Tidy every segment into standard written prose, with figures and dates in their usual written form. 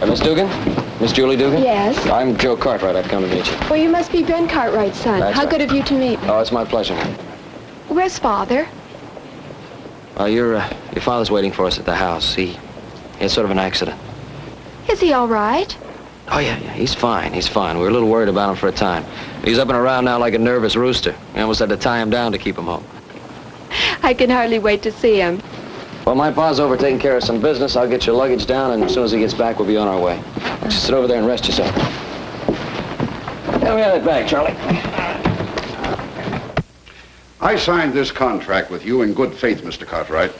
Miss Dugan? Miss Julie Dugan? Yes? I'm Joe Cartwright. I've come to meet you. Well, you must be Ben Cartwright's son. That's How right. good of you to meet me. Oh, it's my pleasure. Where's Father? Your father's waiting for us at the house. He had sort of an accident. Is he all right? Oh, yeah, he's fine. He's fine. We were a little worried about him for a time. He's up and around now like a nervous rooster. We almost had to tie him down to keep him home. I can hardly wait to see him. Well, my pa's over taking care of some business. I'll get your luggage down, and as soon as he gets back, we'll be on our way. Just sit over there and rest yourself. Let me have that bag, Charlie. I signed this contract with you in good faith, Mr. Cartwright.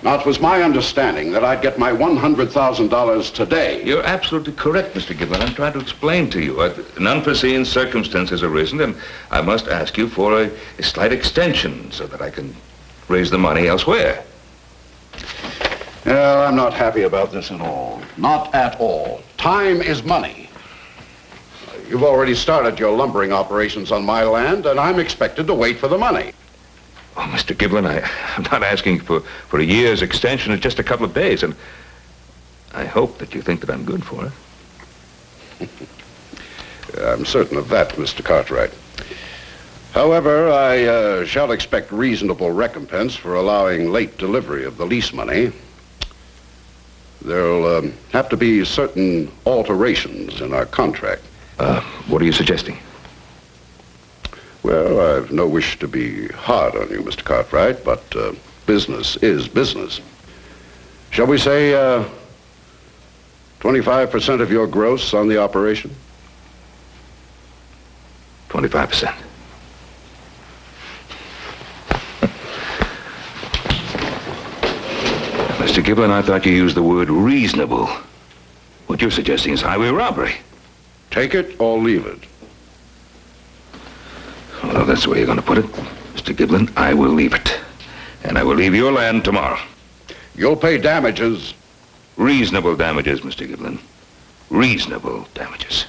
Now, it was my understanding that I'd get my $100,000 today. You're absolutely correct, Mr. Gibbon. I'm trying to explain to you. An unforeseen circumstance has arisen, and I must ask you for a slight extension so that I can raise the money elsewhere. Well, I'm not happy about this at all. Not at all. Time is money. You've already started your lumbering operations on my land, and I'm expected to wait for the money. Oh, Mr. Giblin, I'm not asking for a year's extension. It's just a couple of days, and I hope that you think that I'm good for it. I'm certain of that, Mr. Cartwright. However, I shall expect reasonable recompense for allowing late delivery of the lease money. There'll have to be certain alterations in our contract. What are you suggesting? Well, I've no wish to be hard on you, Mr. Cartwright, but business is business. Shall we say 25% of your gross on the operation? 25%. Mr. Giblin, I thought you used the word reasonable. What you're suggesting is highway robbery. Take it or leave it. Well, that's the way you're going to put it. Mr. Giblin, I will leave it. And I will leave your land tomorrow. You'll pay damages. Reasonable damages, Mr. Giblin. Reasonable damages.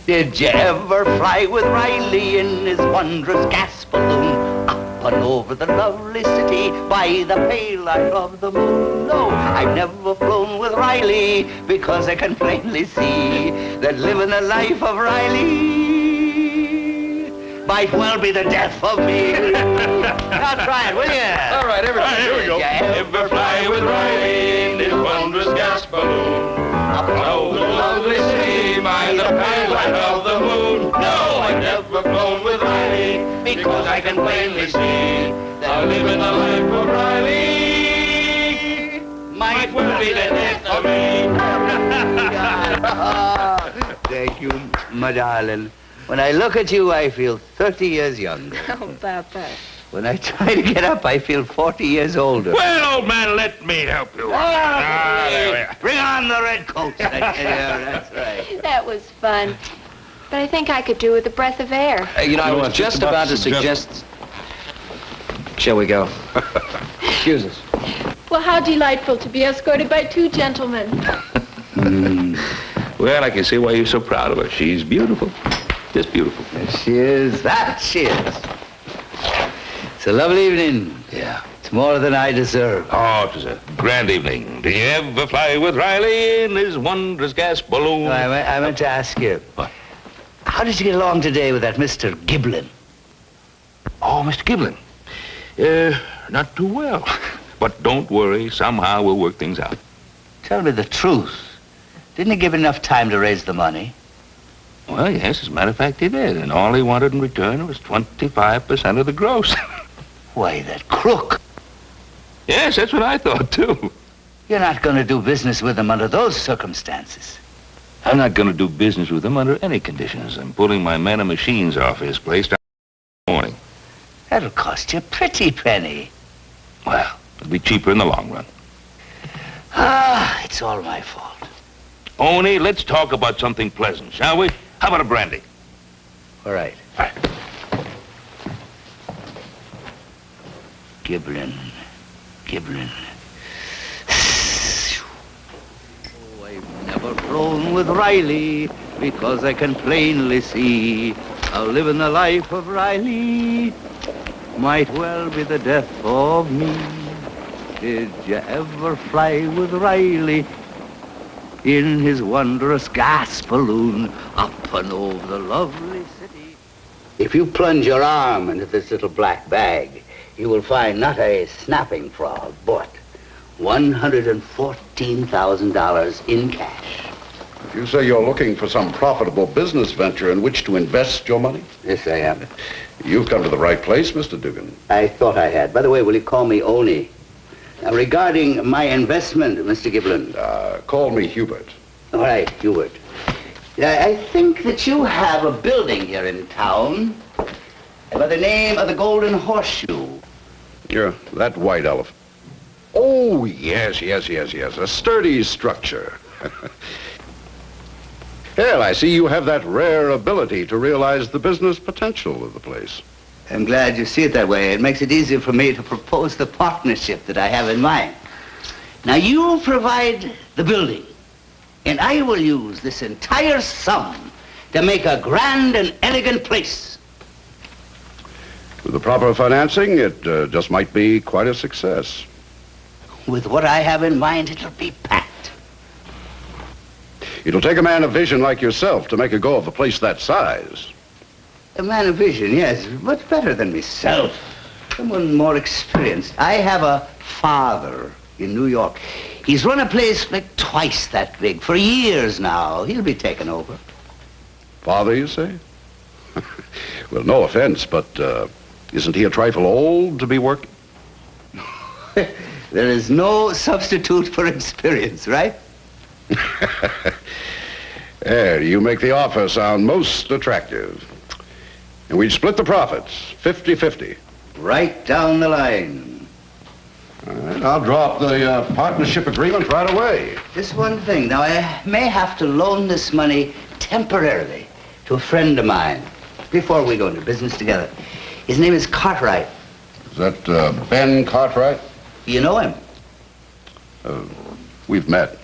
Did you ever fly with Riley in his wondrous gas balloon? Up and over the lovely city by the pale light of the moon. No, I've never flown with Riley because I can plainly see that living the life of Riley might well be the death of me. Now try it, will you? All right, everybody. Here we go. Did you ever fly with Riley in his wondrous gas balloon? Up and over the lovely city by the pale light of the moon. No, I've never flown with Riley because I can plainly see that living the life of Riley might well be the death of me. Thank you, my darling. When I look at you, I feel 30 years younger. Oh, Papa. When I try to get up, I feel 40 years older. Well, old man, let me help you. There we are. Bring on the red coats. That's right. That was fun. But I think I could do with a breath of air. I was just about to suggest... Shall we go? Excuse us. Well, how delightful to be escorted by two gentlemen. Well, I can see why you're so proud of her. She's beautiful. Just beautiful. Yes, she is. That she is. It's a lovely evening. Yeah. It's more than I deserve. Oh, it was a grand evening. Did you ever fly with Riley in his wondrous gas balloon? No, I meant to ask you. What? How did you get along today with that Mr. Giblin? Oh, Mr. Giblin. Not too well. But don't worry. Somehow we'll work things out. Tell me the truth. Didn't he give enough time to raise the money? Well, yes, as a matter of fact, he did. And all he wanted in return was 25% of the gross. Why, that crook. Yes, that's what I thought, too. You're not going to do business with him under those circumstances. I'm not going to do business with him under any conditions. I'm pulling my men and machines off his place tomorrow morning. That'll cost you a pretty penny. Well, it'll be cheaper in the long run. Ah, it's all my fault. Oni, let's talk about something pleasant, shall we? How about a brandy? All right. All right. Giblin. Oh, I've never flown with Riley because I can plainly see how living the life of Riley might well be the death of me. Did you ever fly with Riley in his wondrous gas balloon up and over the lovely city? If you plunge your arm into this little black bag, you will find not a snapping frog, but $114,000 in cash. If you say you're looking for some profitable business venture in which to invest your money? Yes, I am. You've come to the right place, Mr. Dugan. I thought I had. By the way, will you call me Ownie? Now, regarding my investment, Mr. Giblin. Call me Hubert. All right, Hubert. I think that you have a building here in town by the name of the Golden Horseshoe. Yeah, that white elephant. Oh, yes. A sturdy structure. Well, I see you have that rare ability to realize the business potential of the place. I'm glad you see it that way. It makes it easier for me to propose the partnership that I have in mind. Now, you provide the building, and I will use this entire sum to make a grand and elegant place. With the proper financing, it just might be quite a success. With what I have in mind, it'll be packed. It'll take a man of vision like yourself to make a go of a place that size. A man of vision, yes, but better than myself. Someone more experienced. I have a father in New York. He's run a place like twice that big for years now. He'll be taken over. Father, you say? Well, no offense, but isn't he a trifle old to be working? There is no substitute for experience, right? There, you make the offer sound most attractive. And we'd split the profits, 50-50. Right down the line. All right, I'll drop the partnership agreement right away. Just one thing. Now, I may have to loan this money temporarily to a friend of mine before we go into business together. His name is Cartwright. Is that Ben Cartwright? You know him? We've met.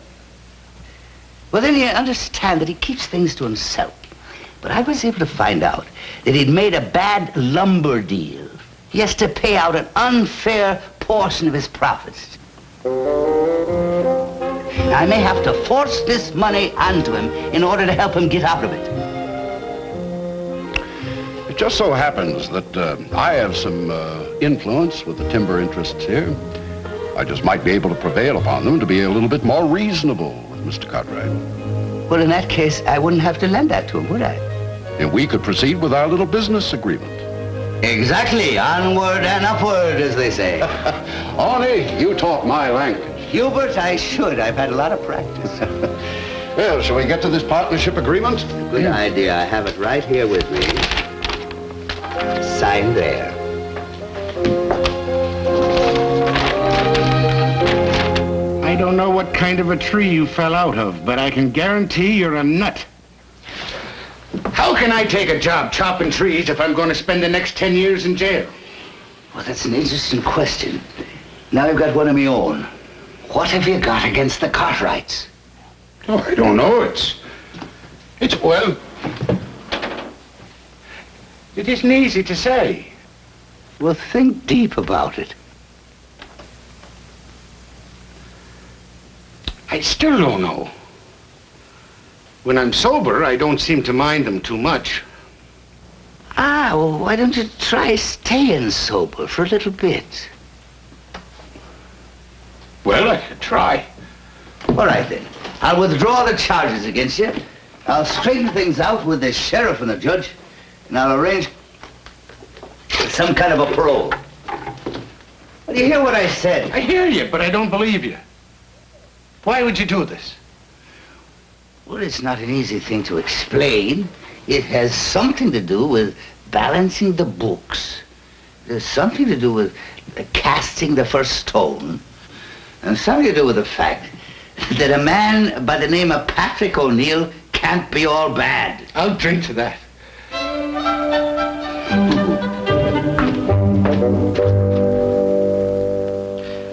Well, then you understand that he keeps things to himself. But I was able to find out that he'd made a bad lumber deal. He has to pay out an unfair portion of his profits. I may have to force this money onto him in order to help him get out of it. It just so happens that I have some influence with the timber interests here. I just might be able to prevail upon them to be a little bit more reasonable with Mr. Cartwright. Well, in that case, I wouldn't have to lend that to him, would I? And we could proceed with our little business agreement. Exactly. Onward and upward, as they say. Ownie, you talk my language. Hubert, I should. I've had a lot of practice. Well, shall we get to this partnership agreement? Good idea. I have it right here with me. Signed there. I don't know what kind of a tree you fell out of, but I can guarantee you're a nut. How can I take a job chopping trees if I'm going to spend the next 10 years in jail? Well, that's an interesting question. Now I've got one of my own. What have you got against the Cartwrights? Oh, I don't know. Well, it isn't easy to say. Well, think deep about it. I still don't know. When I'm sober, I don't seem to mind them too much. Well, why don't you try staying sober for a little bit? Well, I could try. All right, then. I'll withdraw the charges against you. I'll straighten things out with the sheriff and the judge, and I'll arrange some kind of a parole. Do you hear what I said? I hear you, but I don't believe you. Why would you do this? Well, it's not an easy thing to explain. It has something to do with balancing the books. There's something to do with casting the first stone. And something to do with the fact that a man by the name of Patrick O'Neill can't be all bad. I'll drink to that.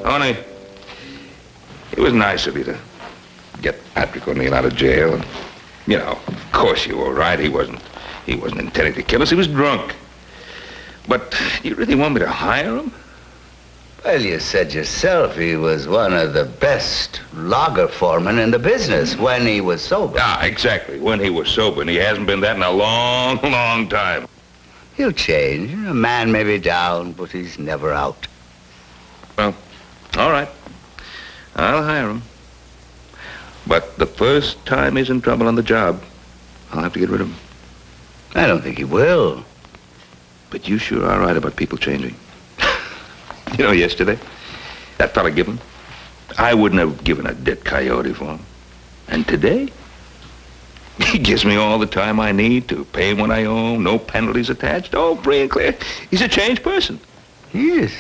Ownie, it was nice of you to get Patrick O'Neill out of jail. And, of course you were right. He wasn't intending to kill us. He was drunk. But you really want me to hire him? Well, you said yourself he was one of the best logger foremen in the business when he was sober. Ah, exactly. When he was sober, and he hasn't been that in a long, long time. He'll change. A man may be down, but he's never out. Well, all right. I'll hire him. But the first time he's in trouble on the job, I'll have to get rid of him. I don't think he will. But you sure are right about people changing. You know, yesterday, that fella Gibbon, I wouldn't have given a dead coyote for him. And today, he gives me all the time I need to pay when I owe, no penalties attached. Oh, free and clear. He's a changed person. He is?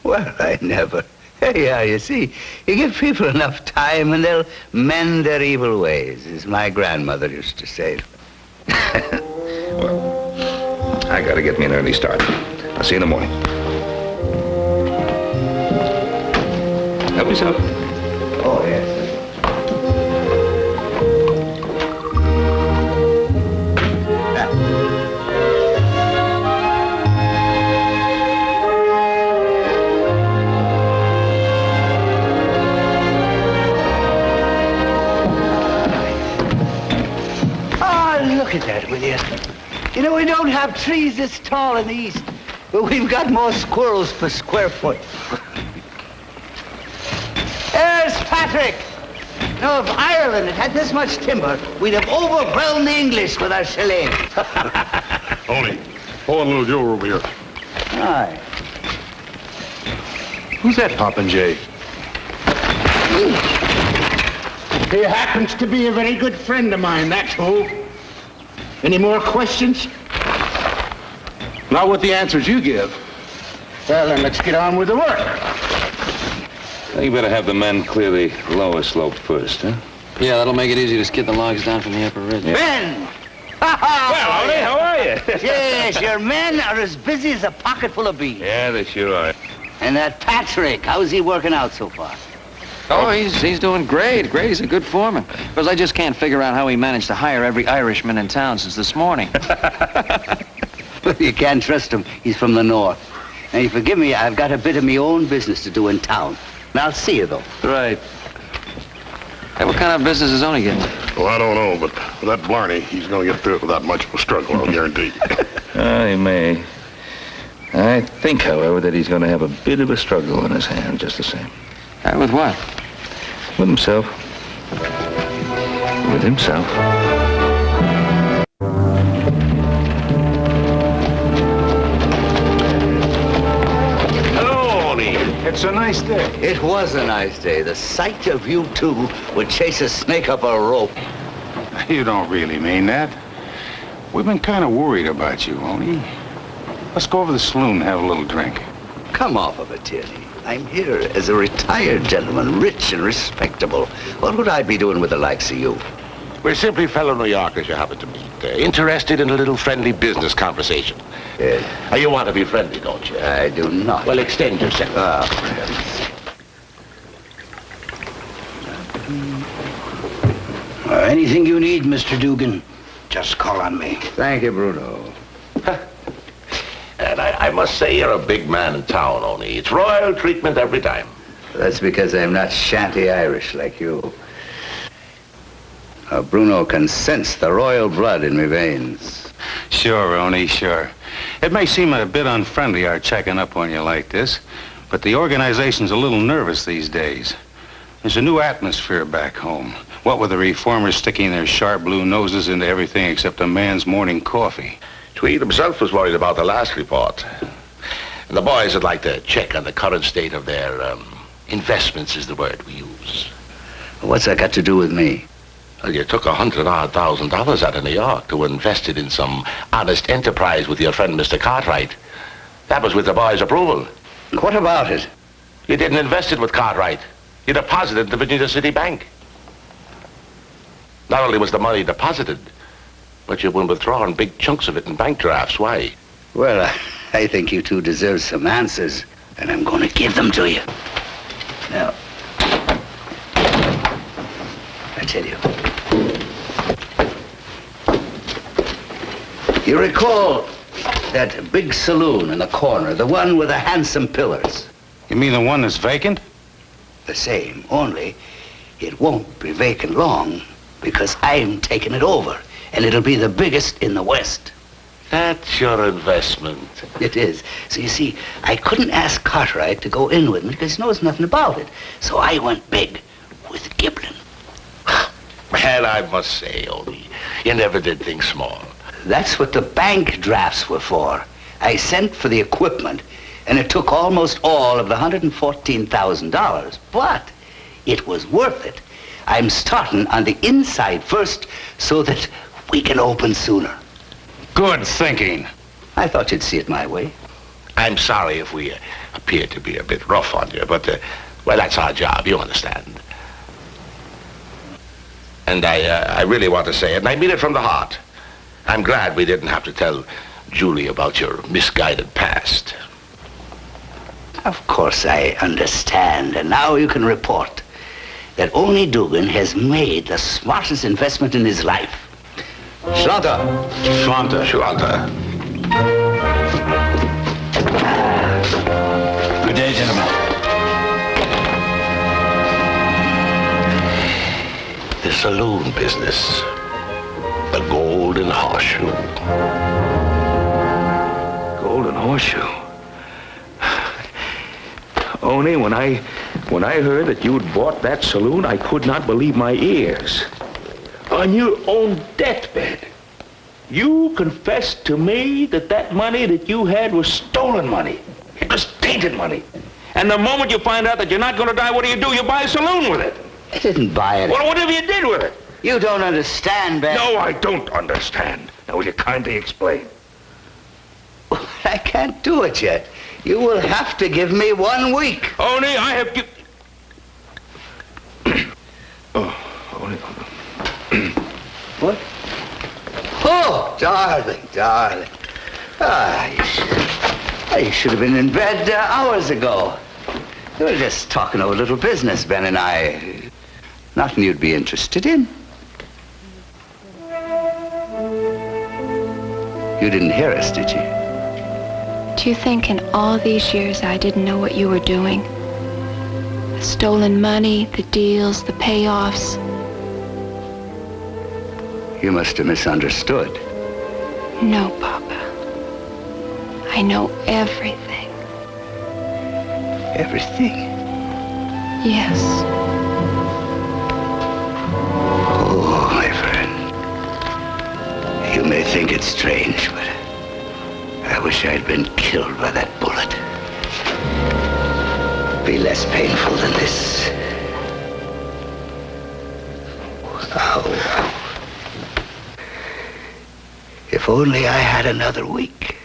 Well, I never. Yeah, you see, you give people enough time and they'll mend their evil ways, as my grandmother used to say. Well, I gotta get me an early start. I'll see you in the morning. Help yourself. Oh, yes. Look at that, will you? You know, we don't have trees this tall in the east, but we've got more squirrels per square foot. There's Patrick. Now, if Ireland had this much timber, we'd have overwhelmed the English with our shillelagh. Tony, pull in little Joe over here. Aye. Who's that, Popinjay? He happens to be a very good friend of mine, that's who. Any more questions? Not with the answers you give. Well, then let's get on with the work. You better have the men clear the lower slope first, huh? Yeah, that'll make it easy to skid the logs down from the upper ridge. Men! Well, Ownie, how are you? Yes, your men are as busy as a pocket full of bees. Yeah, they sure are. And that Patrick, how's he working out so far? Oh, he's doing great. Great, he's a good foreman. Because I just can't figure out how he managed to hire every Irishman in town since this morning. Well, you can't trust him. He's from the north. Now, you forgive me, I've got a bit of my own business to do in town. And I'll see you, though. Right. Hey, what kind of business is Ownie getting? Well, I don't know, but with that Blarney, he's going to get through it without much of a struggle, I'll guarantee. He may. I think, however, that he's going to have a bit of a struggle on his hands, just the same. With what? With himself. With himself. Hello, Ownie. It's a nice day. It was a nice day. The sight of you two would chase a snake up a rope. You don't really mean that. We've been kind of worried about you, Ownie. Let's go over to the saloon and have a little drink. Come off of it, Tierney. I'm here as a retired gentleman, rich and respectable. What would I be doing with the likes of you? We're simply fellow New Yorkers you happen to meet. Interested in a little friendly business conversation. Yes. You want to be friendly, don't you? I do not. Well, extend yourself. Anything you need, Mr. Dugan, just call on me. Thank you, Bruno. And I must say you're a big man in town, Ownie. It's royal treatment every time. That's because I'm not shanty Irish like you. Bruno can sense the royal blood in my veins. Sure, Ownie, sure. It may seem a bit unfriendly, our checking up on you like this, but the organization's a little nervous these days. There's a new atmosphere back home. What with the reformers sticking their sharp blue noses into everything except a man's morning coffee. Tweed himself was worried about the last report. And the boys would like to check on the current state of their investments is the word we use. What's that got to do with me? Well, you took $100,000 out of New York to invest it in some honest enterprise with your friend, Mr. Cartwright. That was with the boys' approval. What about it? You didn't invest it with Cartwright. You deposited it in the Virginia City Bank. Not only was the money deposited, but you've been withdrawing big chunks of it in bank drafts. Why? Well, I think you two deserve some answers, and I'm going to give them to you. Now, I tell you. You recall That big saloon in the corner, the one with the handsome pillars. You mean the one that's vacant? The same, only it won't be vacant long because I'm taking it over, and it'll be the biggest in the West. That's your investment. It is. So you see, I couldn't ask Cartwright to go in with me because he knows nothing about it. So I went big with Giblin. And I must say, Ownie, you never did things small. That's what the bank drafts were for. I sent for the equipment, and it took almost all of the $114,000. But it was worth it. I'm starting on the inside first so that we can open sooner. Good thinking. I thought you'd see it my way. I'm sorry if we appear to be a bit rough on you, but, well, that's our job, you understand. And I really want to say it, and I mean it from the heart. I'm glad we didn't have to tell Julie about your misguided past. Of course I understand, and now you can report that Ownie Dugan has made the smartest investment in his life. Slaughter. Slaughter. Good day, gentlemen. The saloon business. The golden horseshoe. Golden horseshoe. Only when I heard that you'd bought that saloon, I could not believe my ears. On your own deathbed, you confessed to me that money that you had was stolen money. It was tainted money. And the moment you find out that you're not going to die, what do? You buy a saloon with it. I didn't buy it. Well, whatever you did with it. You don't understand, Ben. No, I don't understand. Now, will you kindly explain? I can't do it yet. You will have to give me 1 week. Only I have given... What? Oh, darling. You should have been in bed hours ago. We were just talking over a little business, Ben and I. Nothing you'd be interested in. You didn't hear us, did you? Do you think in all these years I didn't know what you were doing? The stolen money, the deals, the payoffs. You must have misunderstood. No, Papa. I know everything. Everything? Yes. Oh, my friend. You may think it's strange, but I wish I'd been killed by that bullet. Be less painful than this. Ow. If only I had another week.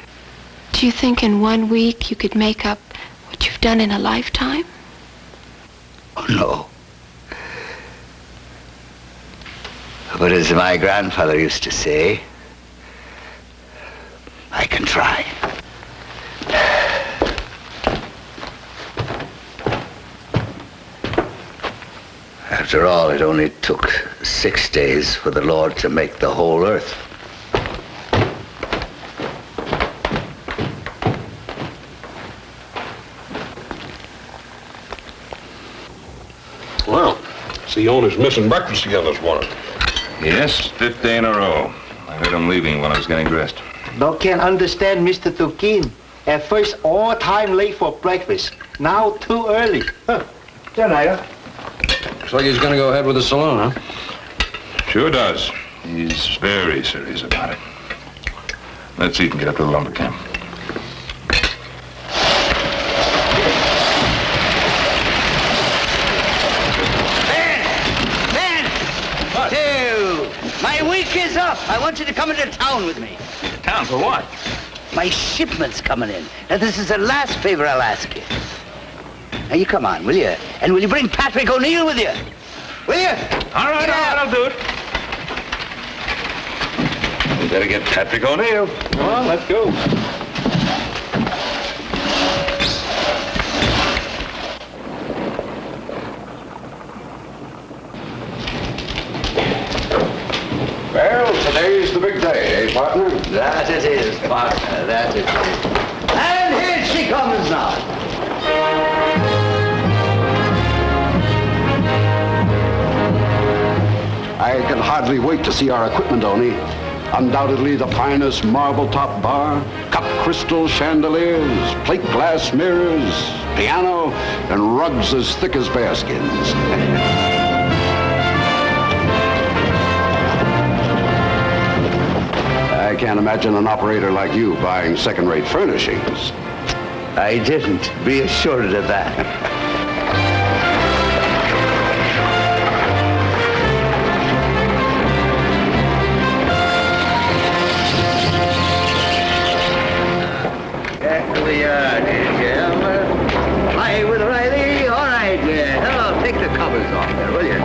Do you think in 1 week you could make up what you've done in a lifetime? Oh, no. But as my grandfather used to say, I can try. After all, it only took 6 days for the Lord to make the whole earth. Well, see, the owner's missing breakfast together this morning. Yes, 5th day in a row. I heard him leaving while I was getting dressed. No can understand Mr. Dugan. At first, all time late for breakfast. Now, too early. Huh. Gênero. Looks like he's going to go ahead with the saloon, huh? Sure does. He's very serious about it. Let's eat and get up to the lumber camp. My week is up. I want you to come into town with me. Town for what? My shipment's coming in. Now, this is the last favor I'll ask you. Now, you come on, will you? And will you bring Patrick O'Neill with you? Will you? All right, I'll do it. We better get Patrick O'Neill. Come on, let's go. Well, today's the big day, eh, partner? That it is, partner. That That's it. And here she comes now. I can hardly wait to see our equipment, Ownie. Undoubtedly the finest marble-top bar, cut crystal chandeliers, plate glass mirrors, piano, and rugs as thick as bearskins. I can't imagine an operator like you buying second-rate furnishings. I didn't. Be assured of that. We are, Fly with Riley. All right, hello, take the covers off there, will you?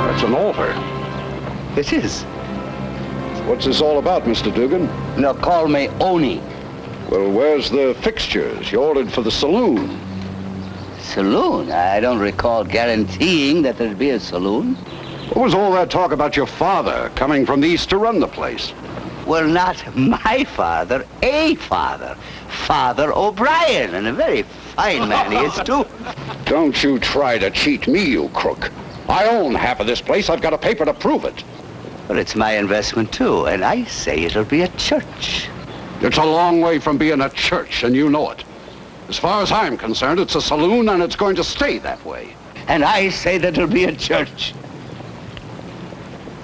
That's an altar. It is. What's this all about, Mr. Dugan? No, call me Ownie. Well, where's the fixtures you ordered for the saloon? Saloon? I don't recall guaranteeing that there'd be a saloon. What was all that talk about your father coming from the east to run the place? Well, not my father, a father. Father O'Brien, and a very fine man he is, too. Don't you try to cheat me, you crook. I own half of this place. I've got a paper to prove it. Well, it's my investment, too, and I say it'll be a church. It's a long way from being a church, and you know it. As far as I'm concerned, it's a saloon, and it's going to stay that way. And I say that it'll be a church.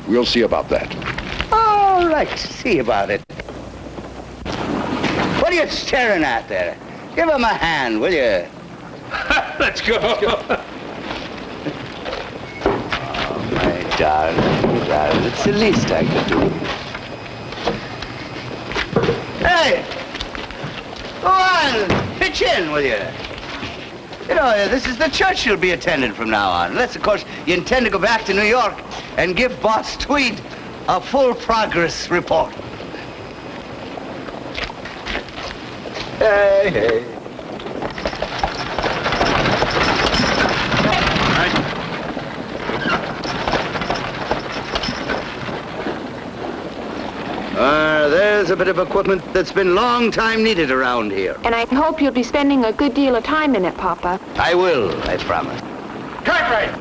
We'll see about that. All right, see about it. What are you staring at there? Give him a hand, will you? Let's go. Oh, my darling, it's the least I could do. Hey! Go on, pitch in, will you? You know, this is the church you'll be attending from now on. Unless, of course, you intend to go back to New York and give Boss Tweed a full progress report. Hey. There's a bit of equipment that's been long time needed around here. And I hope you'll be spending a good deal of time in it, Papa. I will, I promise. Cartwright!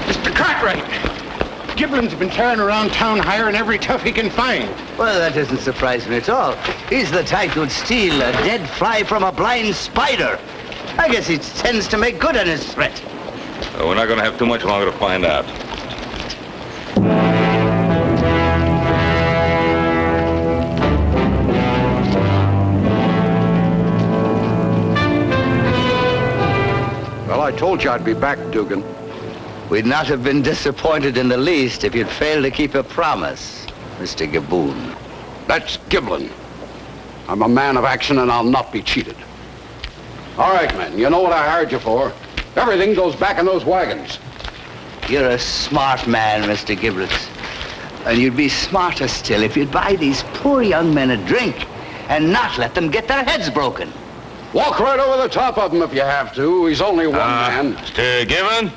Mr. Cartwright! Giblin's been tearing around town hiring every tough he can find. Well, that doesn't surprise me at all. He's the type who'd steal a dead fly from a blind spider. I guess he tends to make good on his threat. We're not going to have too much longer to find out. Well, I told you I'd be back, Dugan. We'd not have been disappointed in the least if you'd failed to keep a promise, Mr. Gaboon. That's Giblin. I'm a man of action, and I'll not be cheated. All right, men, you know what I hired you for. Everything goes back in those wagons. You're a smart man, Mr. Giblets. And you'd be smarter still if you'd buy these poor young men a drink and not let them get their heads broken. Walk right over the top of him if you have to. He's only one man. Mr. Gibbon?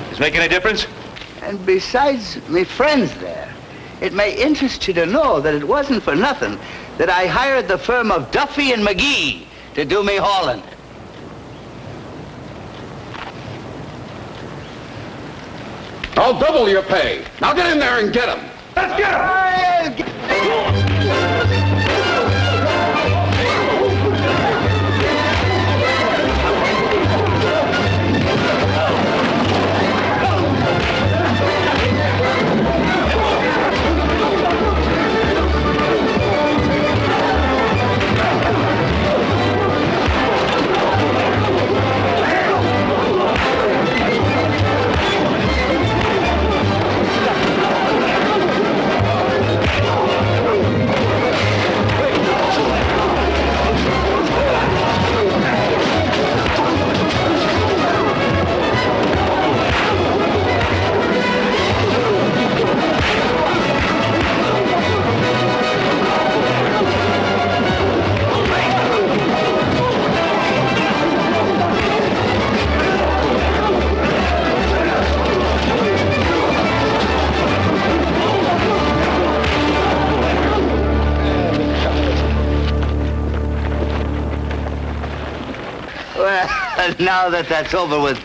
Does it make any difference? And besides, me friends there, it may interest you to know that it wasn't for nothing that I hired the firm of Duffy and McGee to do me hauling. I'll double your pay. Now get in there and get him. Let's get him! Now that that's over with,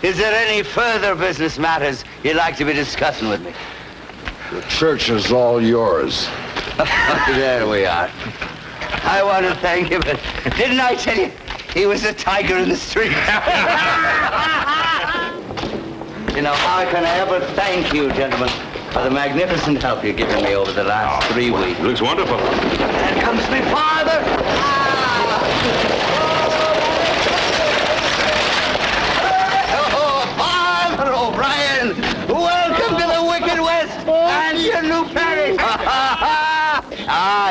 is there any further business matters you'd like to be discussing with me? The church is all yours. There we are. I want to thank you, but didn't I tell you he was a tiger in the street? You know, how can I ever thank you, gentlemen, for the magnificent help you've given me over the last 3 weeks? Looks wonderful. There comes my father. Oh, Father O'Brien, welcome to the Wicked West and your new parish.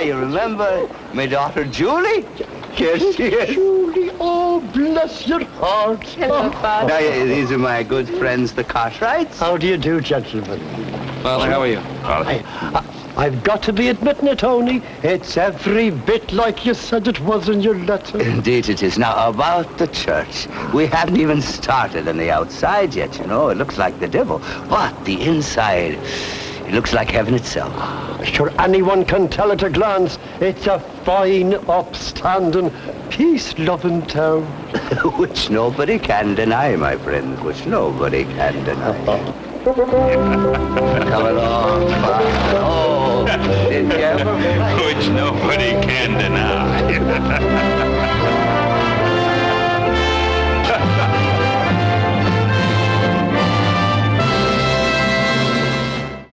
You remember my daughter Julie? Yes, yes. Julie, oh, bless your heart. Hello, Father. Now, these are my good friends, the Cartwrights. How do you do, gentlemen? Father, how are you? I've got to be admitting it, Tony. It's every bit like you said it was in your letter. Indeed it is. Now, about the church. We haven't even started on the outside yet, you know. It looks like the devil. But the inside, it looks like heaven itself. Sure, anyone can tell at a glance. It's a fine, upstanding, peace-loving town. Which nobody can deny, my friends. Which nobody can deny. Come along, Father. Oh, did you ever... Which nobody can deny.